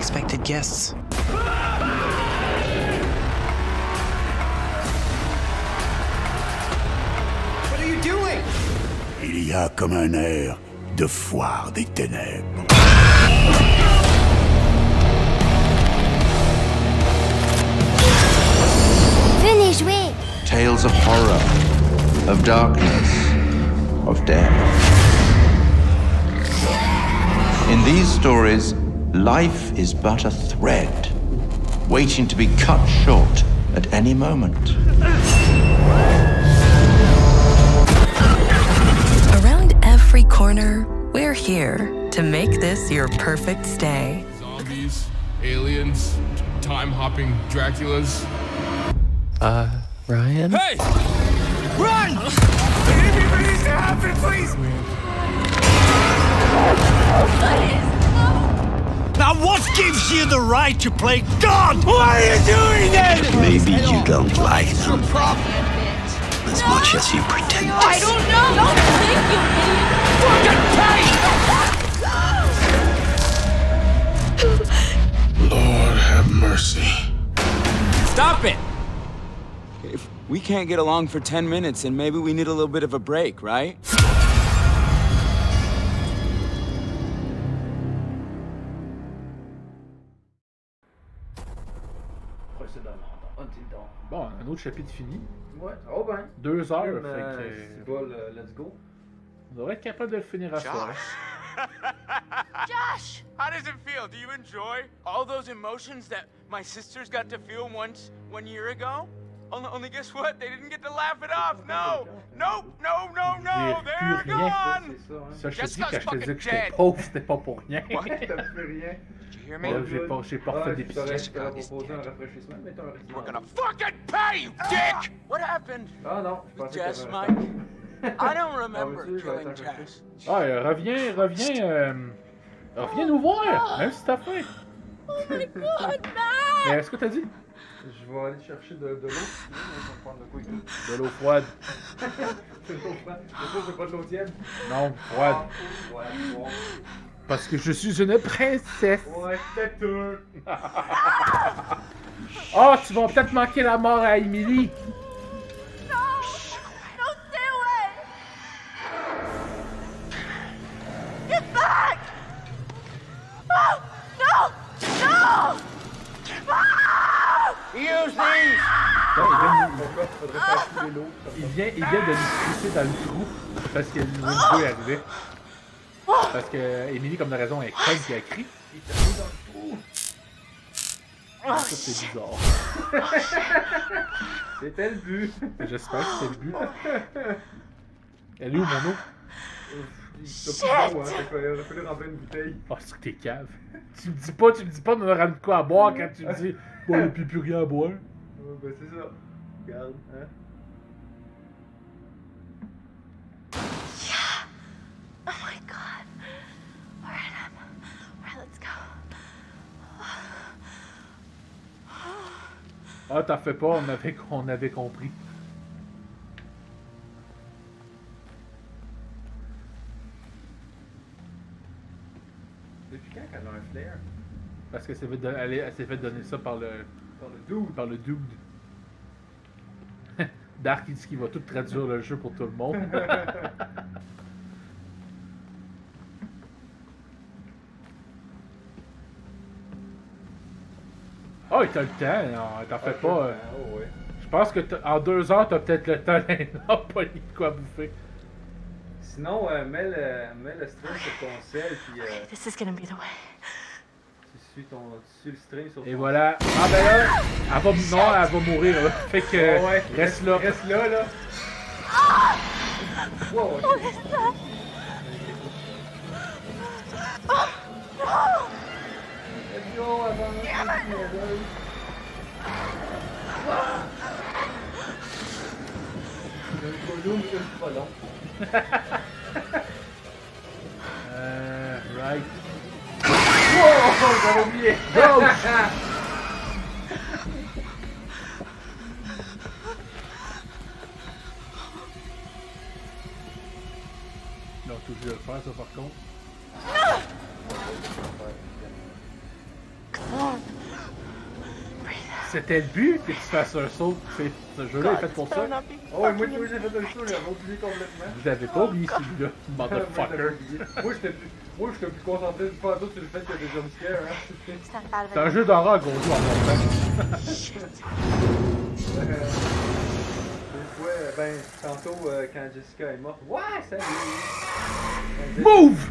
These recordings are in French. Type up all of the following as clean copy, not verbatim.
unexpected guests. What are you doing? Il y a comme un air de foire des ténèbres. Venez jouer. Tales of horror, of darkness, of death. In these stories, life is but a thread, waiting to be cut short at any moment. Around every corner, we're here to make this your perfect stay. Zombies, aliens, time-hopping Draculas. Ryan? Hey! Run! Anything needs to happen, please! Now what gives you the right to play God? Why are you doing that? Maybe you don't like them as much as you pretend. I don't know. Don't think you idiot. Lord have mercy. Stop it! If we can't get along for 10 minutes, then maybe we need a little bit of a break, right? Bon, un autre chapitre fini. Ouais, oh ben. 2 heures, Même, fait que... c'est pas le let's go. On devrait être capable de le finir à soir. Josh! How does it feel? Do you enjoy all those emotions that my sisters got to feel one year ago? Only guess what? They didn't get to laugh it off. No! Nope! No! They're gone! Ça, je te dis, quand je te disais que j'étais pauvre, c'était pas pour rien. T'as plus rien. Did you hear me? J'ai pas refait des Je pistes. t'aurais proposé un rafraîchissement, mais t'as un rafraîchissement. We're gonna fucking pay, you dick! What happened? Ah non, je With pensais Jess, que Mike? t'avais I don't remember veux-tu, je vais killing être un Jess. Reviens nous voir, même si t'as faim. Oh my god, Matt! Mais est-ce que t'as dit? Je vais aller chercher de l'eau. Je vais prendre de quoi ici. De l'eau froide. C'est de l'eau froide. C'est pas de l'eau tiède. Non, froide. Ouais, bon. Parce que je suis une princesse. Ouais, c'est tout. Oh, tu vas peut-être manquer la mort à Emily. No! Don't stay away! Get back! Oh! No! No! Use these! Il vient de nous pousser dans le trou parce que le niveau est arrivé. Parce que Emily, comme de raison, elle craint qui a crié. Il t'a mis dans le trou. Ça, c'est bizarre. C'était le but. J'espère que c'était le but. Elle est où, mon eau? T'as pas d'eau, hein. Il aurait fallu remplir une bouteille. Oh, c'est que t'es cave. Tu me dis pas de me ramener quoi à boire quand tu me dis bon, il n'y a plus rien à boire. Ben c'est ça. Regarde, hein. Oh my god. Alright, alright, let's go. Ah, t'en fais pas, on avait compris. Depuis quand qu'elle a un flair? Parce qu'elle s'est fait donner ça par le dude. Par le dude. Dark, il dit qu'il va tout traduire le jeu pour tout le monde. Oh, t'as le temps, non, t'en fais pas. Oh, ouais. Je pense que en 2 heures, t'as peut-être le temps d'un pas ni de quoi bouffer. Sinon, mets le string sur ton sel, puis This is gonna be the way. tu suis le string sur ton Et voilà. Ah ben là, elle va mourir là. Fait que Oh, ouais. reste là. Reste là, là. Wow, What is that? Oh, no! let's go avant. Le volume, c'est pas long. Right. Oh, j'avais oublié. Non, tout le faire ça par contre. c'était le but que tu fasses un saut. Ce jeu-là est fait pour ça. Oh, ouais, moi, j'ai fait un saut, j'avais oublié complètement. Vous avez pas oublié celui-là, motherfucker. Moi, j'étais plus concentré du pantoute sur le fait qu'il y a des jumpscares, hein. C'est un jeu d'horreur qu'on joue en même temps. Ben, tantôt, quand Jessica est morte. Ouais, salut! Move!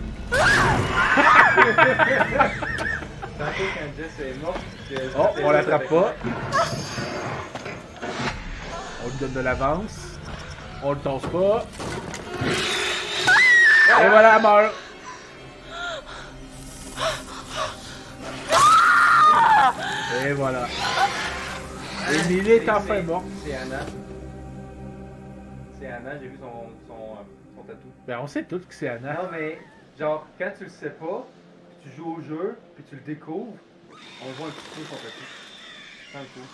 Tantôt, quand Jess est morte. Oh, on l'attrape pas. On lui donne de l'avance. On le tasse pas. Et voilà, elle meurt. Et voilà. Emily est enfin morte. C'est Anna. C'est Anna, j'ai vu son tatou. Ben, on sait tous que c'est Anna. Non, mais, genre, quand tu le sais pas, puis tu joues au jeu, puis tu le découvres, on voit un petit peu son tatou. Sans le coup.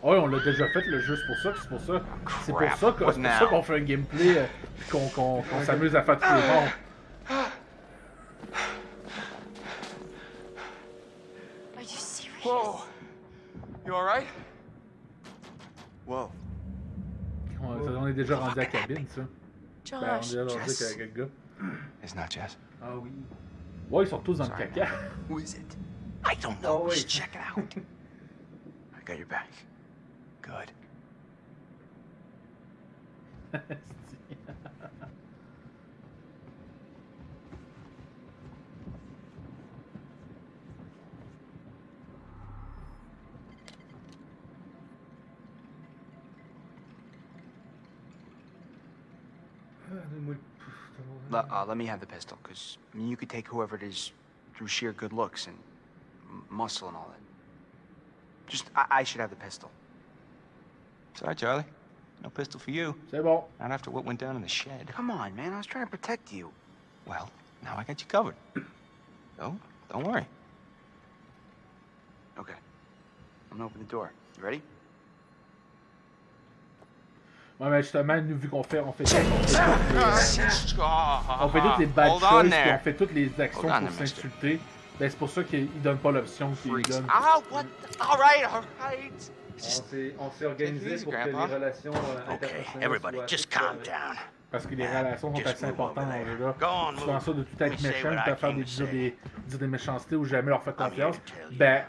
Ouais, on l'a déjà fait le jeu, c'est pour ça qu'on fait un gameplay qu'on s'amuse à faire tous les morts. Are you serious? Whoa. You alright? Whoa. On est déjà rendu à la cabine, ça. Ben, on est Josh. déjà rendu avec le gars. It's not Jess. Ah oui. Ouais, ils sont tous dans le caca. Who is it? I don't know. Oh, wait. Just check it out. I got your back. Good. Let me have the pistol, because you could take whoever it is through sheer good looks and muscle and all that. Just, I should have the pistol. Sorry, Charlie. No pistol for you. C'est bon. Not after what went down in the shed. Come on, man. I was trying to protect you. Well, now I got you covered. So, don't worry. Okay. I'm gonna open the door. You ready? Ouais, mais justement, nous, vu qu'on fait toutes les bad Hold on choices, puis there. on fait toutes les actions Hold on pour there, mister. s'insulter, ben c'est pour ça qu'ils donnent pas l'option qu'ils donnent. Oh, what? All right, all right. On s'est organisé pour que les relations Okay, interpersonnelles everybody, soient just toutes calm correctes. down. Parce que les relations sont Just assez move importantes over dans there. le jeu. Go on, Tu move. penses ça de tout être Let me say méchant, what de I faire came to dire say. des méchancetés ou jamais leur faire I'm here confiance, to tell you ben,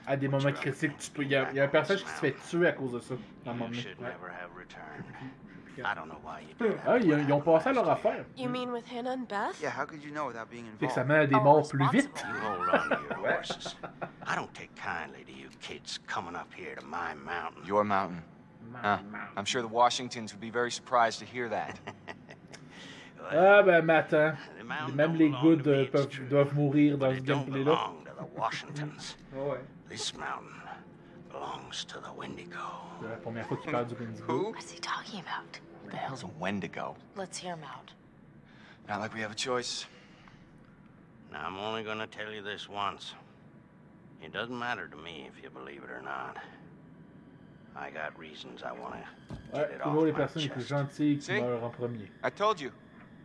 à des moments critiques, il y a un personnage qui se fait tuer à cause de ça, à un moment You donné. should never have returned. I don't know why you did that. Ah, ils ont passé à leur affaire. You mean with Hannah and Beth? Yeah, how could you know without being Fait que ça involved? met des morts plus vite. You hold on to your horses. I don't take kindly to you kids coming up here to my mountain. Your mountain. I'm sure the Washingtons would be very surprised to hear that. Ah ben, mais attends. The mountain Même don't les belong goods to me, it's true, doivent mourir dans but ce it don't gameplay-là. belong to the Washingtons. Ouais. This mountain belongs to the Wendigo. C'est la première fois qu'il parle du Wendigo. Who? What's he talking about? What the hell's a Wendigo? Let's hear him out. Not like we have a choice. Now, I'm only gonna tell you this once. It doesn't matter to me if you believe it or not. I got reasons I wanna Ouais, get it toujours off les my personnes les plus chest. gentilles qui See? meurent en premier. I told you.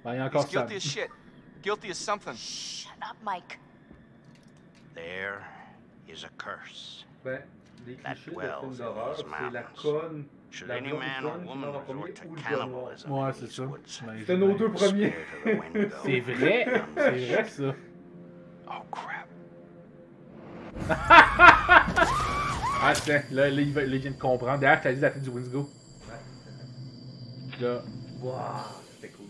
Ben, il y a He's encore ça. guilty as shit. Guilty as something. Shut up, Mike. There is a curse. Ben, les That clichés de dwells films in d'horreur, these c'est la mountains. conne, Should la any blonde man or conne qui woman meurt en premier resort to ou le gars noir. cannibalism Ouais, in c'est these ça. woods, Ben, C'était nos deux the premiers. spirit of the Wendigo C'est vrai, comes c'est to vrai ça. Oh, crap. Ah tiens, là il vient de comprendre. D'ailleurs, t'as dit la tête du Wendigo. Là, Waouh, c'était cool.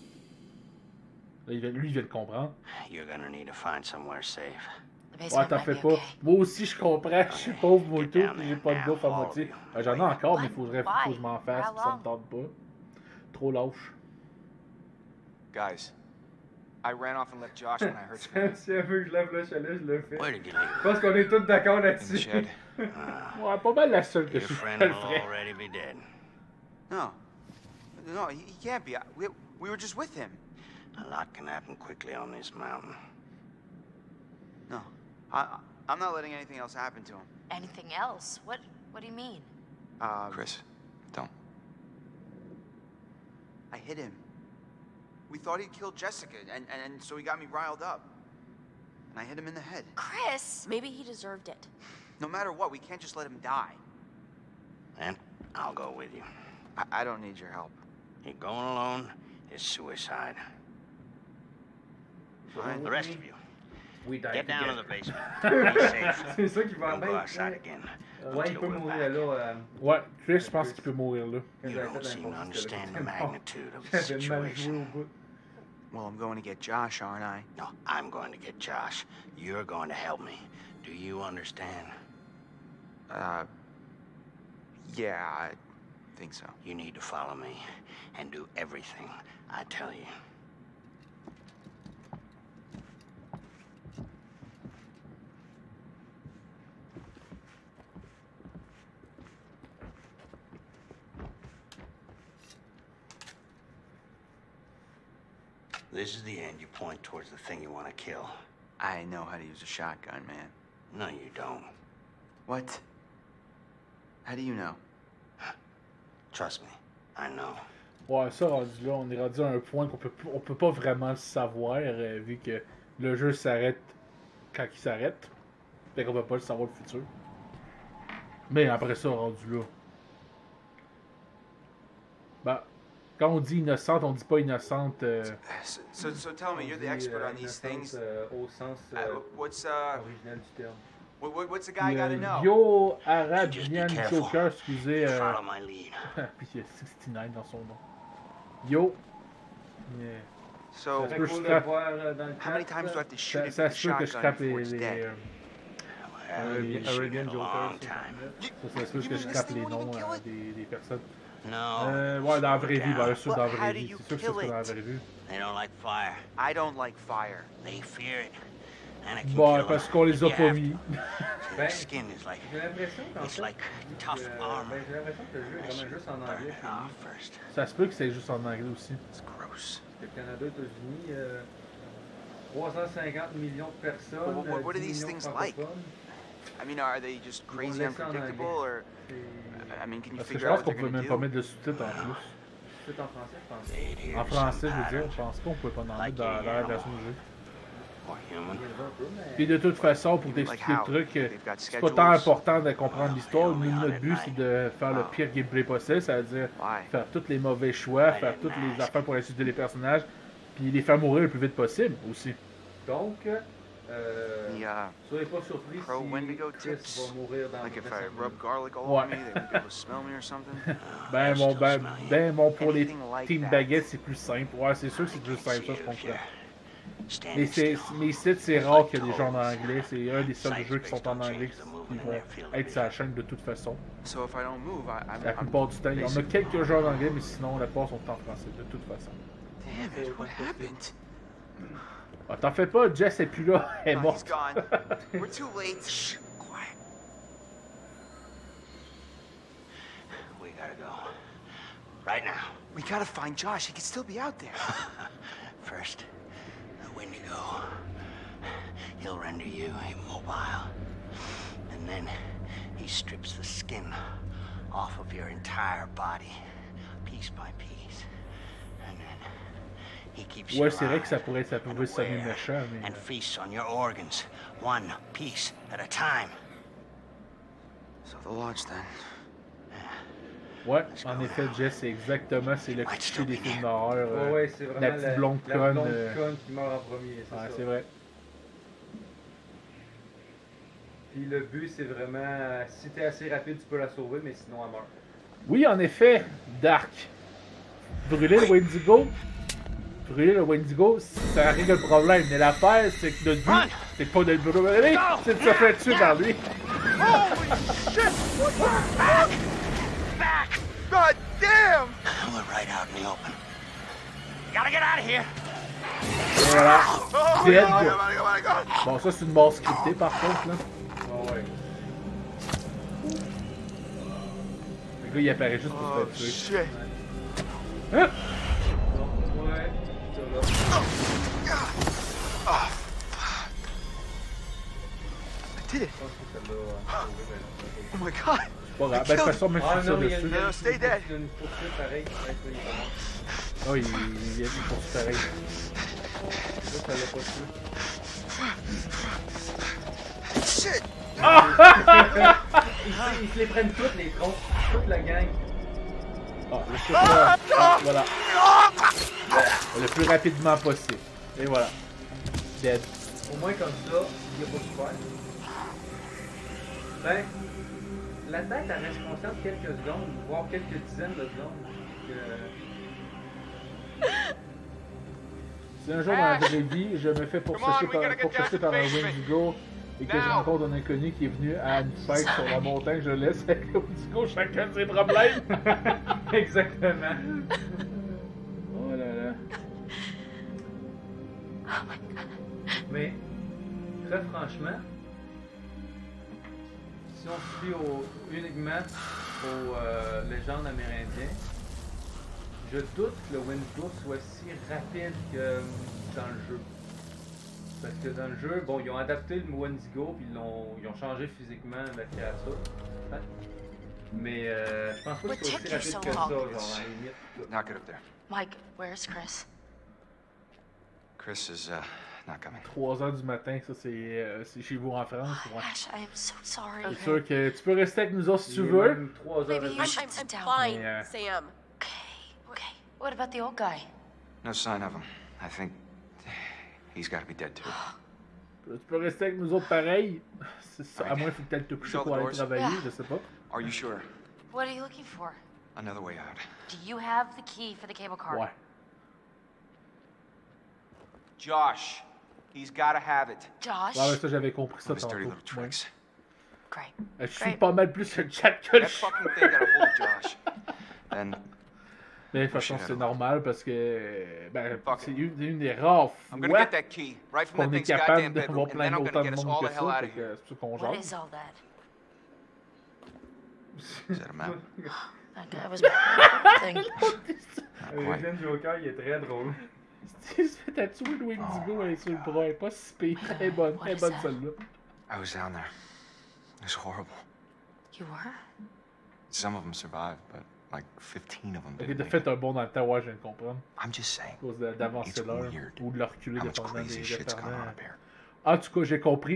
là, lui il vient de comprendre. You're gonna need to find somewhere safe. The basement Ouais, t'en might fais be pas. okay. Moi aussi je comprends, je suis pauvre moi tout, pis j'ai pas de bouffe à moitié. Ben, j'en ai encore, mais faut que je m'en fasse, pis ça me tente pas. Trop lâche. Guys, I ran off and left Josh when I heard screaming Si elle veut que je lève le chalet, je le fais. Where did you Je leave? pense qu'on est tous d'accord in the là-dessus. shed. Ouais, pas mal la seule que Your je friend le will ferais. already be dead. No. No, he can't be. We were just with him. A lot can happen quickly on this mountain. No. I'm not letting anything else happen to him. Anything else? What do you mean? Chris, don't. I hit him. We thought he'd killed Jessica, and so he got me riled up. And I hit him in the head. Chris! Maybe he deserved it. No matter what, we can't just let him die. Then I'll go with you. I don't need your help. You're going alone is suicide. Fine. The rest of you, We die get down to together. the basement. Be safe. C'est ça qui va Don't go bien. outside again. Ouais, il until peut we're mourir back. là. Ouais, Chris, je pense qu'il peut mourir là. Quand You j'avais don't fait seem to l'info, understand the c'était magnitude of the J'avais mal joué au situation. bout. Well, I'm going to get Josh, aren't I? No, I'm going to get Josh. You're going to help me. Do you understand? Yeah, I think so. You need to follow me and do everything I tell you. This is the end. You point towards the thing you want to kill. I know how to use a shotgun, man. No, you don't. What? How do you know? Trust me, I know. Ouais, ça, rendu là, on est rendu à un point on peut pas vraiment le savoir, vu que le jeu s'arrête quand il s'arrête. Fait qu'on peut pas le savoir le futur. Mais après ça, rendu là. Bah, quand on dit innocente, on dit pas innocente. So tell me, you're the expert on these things. Au sens What's original du terme. what's the guy gotta know? Yo Arabian Joker, excusez. Follow my lead. Puis il y a 69 dans son nom. Yo. Yeah. So, Ça fait cool de voir dans le how many chat, times do I have to shoot it Ça with a se peut que je shotgun scrape before it's les dead? Arabian Joker. Ça se peut que je scrape les noms des personnes. Ouais, dans la vraie vie, bien sûr, dans la vraie vie. C'est sûr que c'est dans la vraie vie. They don't like fire. I don't like fire. They fear it. And it can Bon, kill parce them qu'on les a if you pas have mis. to. Their skin is like, J'ai l'impression qu'en it's fait, like tough armor. j'ai l'impression que le jeu est vraiment juste en Burn anglais it chez off nous. first. Ça se peut que c'est juste en anglais aussi. It's gross. Le Canada, États-Unis, 350 millions de personnes. What are 10 these millions things de like? francophones. I mean, are they just crazy laisser en unpredictable, anglais. or I mean, can you Parce que je figure out pense what qu'on they're pouvait gonna même pas do? mettre de sous-titres en plus. C'est en français, je pense. En français, je veux dire, je pense pas qu'on pouvait pas en mettre dans la version du jeu. Or human. Puis de toute façon, pour t'expliquer le truc, c'est pas tant important de comprendre l'histoire. Nous, notre but, c'est de faire le pire gameplay possible, c'est-à-dire faire tous les mauvais choix, faire toutes les affaires pour insulter les personnages, puis les faire mourir le plus vite possible aussi. Donc, The soyez pas surpris Pro Wendigo si Chris tips? va mourir dans Like le if I prochain rub garlic all Ouais. over me, they won't be able to smell me or something? Bon, pour les Anything like Team that. Baguette, c'est plus simple. Ouais, c'est sûr que c'est plus simple, ça, je comprends. Standing Mais still. ici, c'est rare qu'il y ait des gens en anglais. C'est un des seuls jeux qui sont en anglais qui vont être sur la chaîne de toute façon. So if I don't move, La I'm plupart du temps, il y en a quelques jeux en anglais, mais sinon, la plupart sont en français, de toute façon. Damn it, what happened? Ah, t'en fais pas, Jess est plus là, elle est Oh, he's morte. gone. We're too late. Shh, quiet. We gotta go. Right now. We gotta find Josh. He could still be out there. First, the Wendigo. He'll render you immobile. And then he strips the skin off of your entire body, piece by piece. And then he keeps you Ouais, c'est vrai que alive ça pouvait sonner méchant, mais... and feasts on your organs, one piece at a time. So the lodge then. Ouais, en effet, Jess, c'est exactement, c'est le cliché des films d'horreur. Ouais, c'est vraiment la petite blonde la conne. blonde conne qui meurt en premier, c'est Ouais, ça. c'est vrai. Puis le but, c'est vraiment, si t'es assez rapide, tu peux la sauver, mais sinon, elle meurt. Oui, en effet, Dark. Brûler le Wendigo. Brûler le Wendigo, ça règle le problème. Mais l'affaire, c'est que notre but, c'est pas de le brûler, c'est de se faire tuer par lui. Back! God damn! We're right out in the open. Gotta get out of here. Et voilà. Oh, Dead. God. Bon, ça, c'est une mort scriptée, par contre, là. Ah ouais. Le gars, il apparaît juste pour se Oh, faire tuer. shit. Hein? Donc, ouais, ça là. I did it. Je pense que ça l'a sauvé, mais non. Oh my God. Pas grave. Ben, de toute façon, même si Ah tu tires non, il y a dessus. une, stay dead. il y a une poursuite pareille. Ouais, il est pas mort. Oh, il y a une course pareille. Là, ça l'a pas tué. Shit. Ils se les prennent toutes, les troncs. Toute la gang. Ah, le plus là. Voilà. Le plus rapidement possible. Et voilà. Dead. Au moins comme ça, il n'y a pas de super. Ben, la tête, elle reste consciente quelques secondes, voire quelques dizaines de secondes. Si un jour dans la vraie vie, je me fais pourchasser par un Wendigo et que je rencontre un inconnu qui est venu à une fête sur la montagne, je laisse avec le Wendigo chacun de ses problèmes. Exactement. Oh là là. Oh my god. Mais, très franchement, si on se fie uniquement aux légendes amérindiennes, je doute que le Wendigo soit si rapide que dans le jeu. Parce que dans le jeu, bon, ils ont adapté le Wendigo puis ils ont changé physiquement la créature. Hein? Mais je pense pas que c'est aussi rapide que ça, genre à la limite. Knock it up there. Mike, where's Chris? Chris is not coming. 3h du matin, ça c'est chez vous en France. Ouais. Ash, I am so sorry. C'est sûr que tu peux rester avec nous autres si tu Il est veux. même 3h. Maybe you should sit down. Fine, Yeah. Sam. Okay. What about the old guy? No sign of him. I think he's got to be dead too. Tu peux rester avec nous autres pareil. C'est ça. À moins qu'il faut peut-être te coucher Show the pour aller doors. travailler, Yeah. je sais pas. Are you sure? What are you looking for? Another way out. Do you have the key for the cable car? Ouais. Josh, he's got to have it. Josh? Ouais, mais ça j'avais compris ça Those dirty tantôt. little Ouais. tricks. Great. Je suis Great. pas mal plus sur le chat que le That fucking thing got a hold of Josh. And Mais de toute façon, c'est normal parce que ben, Fuck c'est it. une des rares I'm gonna fois get that key right from qu'on that est thing's capable goddamn d'avoir bedroom, and plein then I'm autant gonna de get us monde all que the hell ça. out Fait of que here. c'est pour qu'on What jase. is all that? Is that a map? That guy was my thing. Not Le Joker, il est très drôle. Il se fait tatouer le Wendigo elle est sur le bras. Elle est pas si pire. Elle est bonne. Elle est bonne celle-là. I was down there. It was horrible. You were? Some of them survived, but like 15 of them Ok, didn't. t'as make fait it. un bon dans le temps, ouais, je viens de comprendre. I'm just saying. À cause d'avancer It's l'heure weird ou de le reculer how much dépendant crazy des shit's going on référents. up here. En tout cas,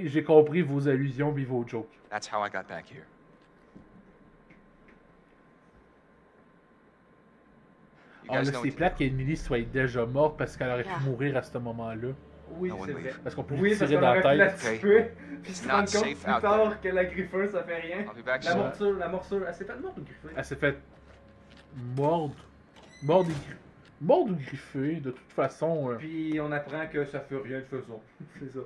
j'ai compris vos allusions et vos jokes. That's how I got back here. You Ah guys là, know c'est what to plate qu'Emily soit déjà morte parce qu'elle aurait Yeah. pu mourir à ce moment-là. Oui, No one c'est leave. vrai. Parce qu'on peut Oui, lui parce tirer qu'on dans la aurait pu la tête. tuer, puis se Not rendre compte safe plus out tard there. que la griffeuse, ça fait rien. I'll be back La soon. morsure, elle s'est fait mordre ou griffée? Elle s'est fait mordre. Mordre ou griffer, de toute façon. Puis on apprend que ça fait rien de façon. C'est ça.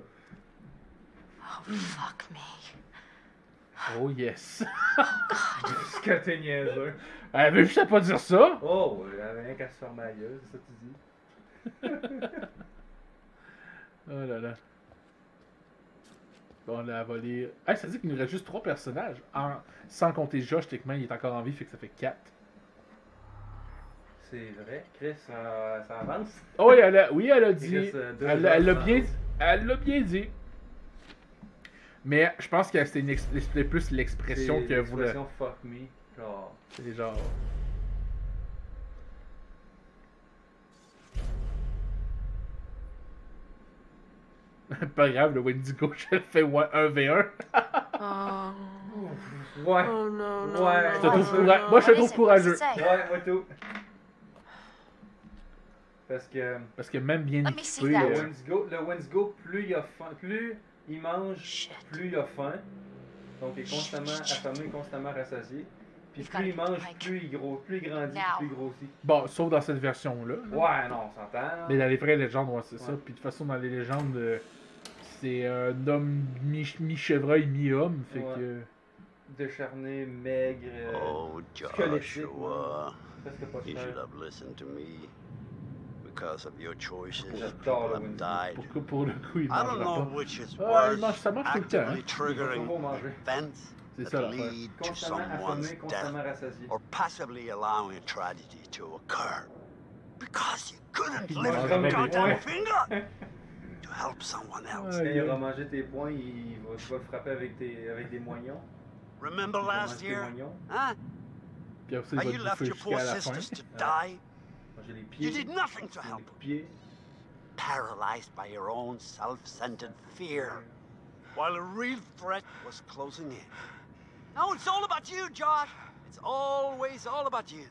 Oh, fuck me. Oh yes. Ce que t'es niaiseux. Elle avait juste à pas dire ça. Oh, elle avait rien qu'à se fermer la gueule, c'est ça que tu dis. Oh là là. Bon, là, elle va lire. Hey, ça dit qu'il nous reste juste 3 personnages. Sans compter Josh, techniquement, il est encore en vie, fait que ça fait 4. C'est vrai, Chris, ça avance. Oh, oui, elle a dit. Il reste deux Elle l'a bien dit. Mais je pense que c'était plus l'expression C'est que vous voulez. l'expression fuck me. Genre. C'est genre. Pas grave, le Wendigo, je le fais 1v1. Oh. Ouais. Oh no, no, Ouais. no. Je te trouve no, coura- no. Moi, je te What trouve is it? courageux. What's it say? Ouais, moi tout. Parce que même bien Let me équipé. see that. le Wendigo, plus il a faim, plus il mange, plus il a faim. Donc il est constamment affamé, constamment rassasié. Puis You've plus got il it, mange, Mike. plus il grandit, Now. plus il grossit. Bon, sauf dans cette version-là. Ouais, non, on s'entend. là. Mais dans les vraies légendes, ouais, c'est ça. Ouais. Puis de toute façon, dans les légendes, c'est un homme mi-chevreuil, mi-homme. Fait Ouais. que. Décharné, maigre, Oh, squelettique. Joshua, Presque pas you cher. should have listened to me. Because of your choices, J'adore le people have Wendigo. died. Pour le coup, il I don't mangera know pas. which is Ah, worse, il mange- ça marche tout le temps, actively hein. triggering Toujours manger. events C'est that ça, l'affaire. lead to Constamment someone's affamé, constamment death, rassasié. or passively allowing a tragedy to occur. Because you couldn't Il lift mange your jamais des goddamn points. finger to help someone else. Quand il va manger tes poings, tu vas le frapper avec des moignons. Remember Il va last manger tes year? moignons. Huh? Puis après, How il you va left bouffer your poor jusqu'à la fin. sisters to die, Manger les pieds. You did nothing to Manger help. les pieds. paralyzed by your own self-centered fear. while a real threat was closing in. Now it's all about you, Josh. It's always all about you.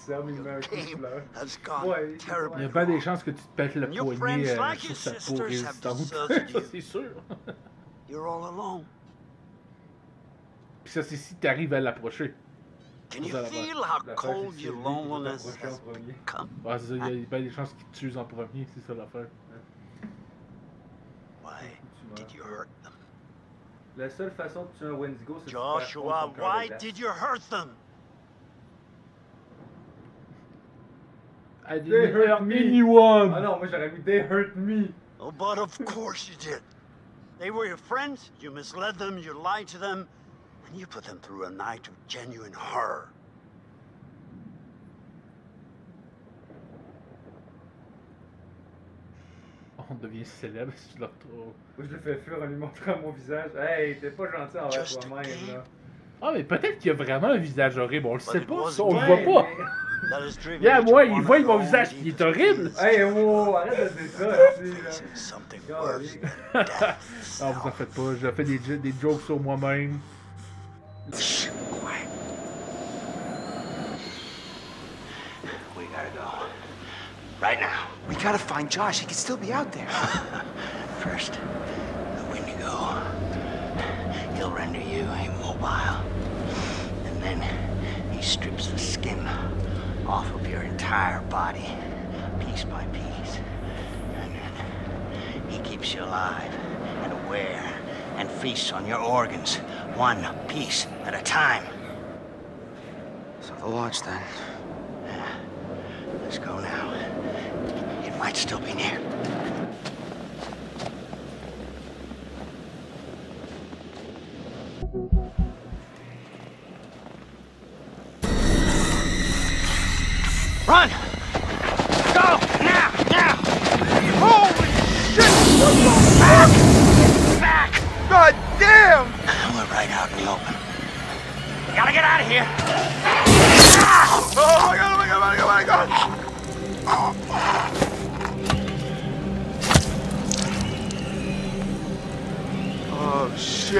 Your game has gone terribly Il y a pas des chances que tu te pètes le Your poignet friends like sur your sa peau sisters have résistante. deserted Ça, you. c'est sûr. You're all alone. Puis ça, c'est si t'arrives à l'approcher. Can you Ça, la- feel how l'affaire, cold c'est your lui qui va loneliness t'approcher has en premier. become? Ouais, c'est ça, il y a pas des chances qu'il te tue en premier, c'est ça l'affaire. Why did you hurt them? La seule façon de tuer un Wendigo, c'est de faire Joshua, fondre son cœur why de glace. did you hurt them? I They didn't hurt hurt me. anyone! Ah non, moi j'aurais mis They hurt me. Oh, but of course you did. They were your friends, you misled them, you lied to them, and you put them through a night of genuine horror. On devient célèbre si tu le retrouves. Moi je le fais fuir en lui montrant mon visage. Hey, t'es pas gentil envers toi-même là. Ah, mais peut-être qu'il y a vraiment un visage horrible, on le sait it pas, wasn't ça, on le Ouais, voit pas. That is driven Yeah, you to moi, il one voit of mon your visage, own il est deepest horrible. fears. Hey, wow, arrête de dire ça, tu sais, là. Something God, worse yeah. than death Non, vous en itself. faites pas, je fais des jokes sur moi-même. Shh, quiet. We gotta go. Right now. We gotta find Josh. He could still be out there. First, the Wendigo. He'll render you immobile. And then he strips the skin off of your entire body, piece by piece. And then he keeps you alive and aware and feasts on your organs, one piece at a time. So the lodge then. Yeah. Let's go now. It might still be near. Run! Go! Now! Now! Holy shit! Back! Back! God damn! We're right out in the open. We gotta get out of here!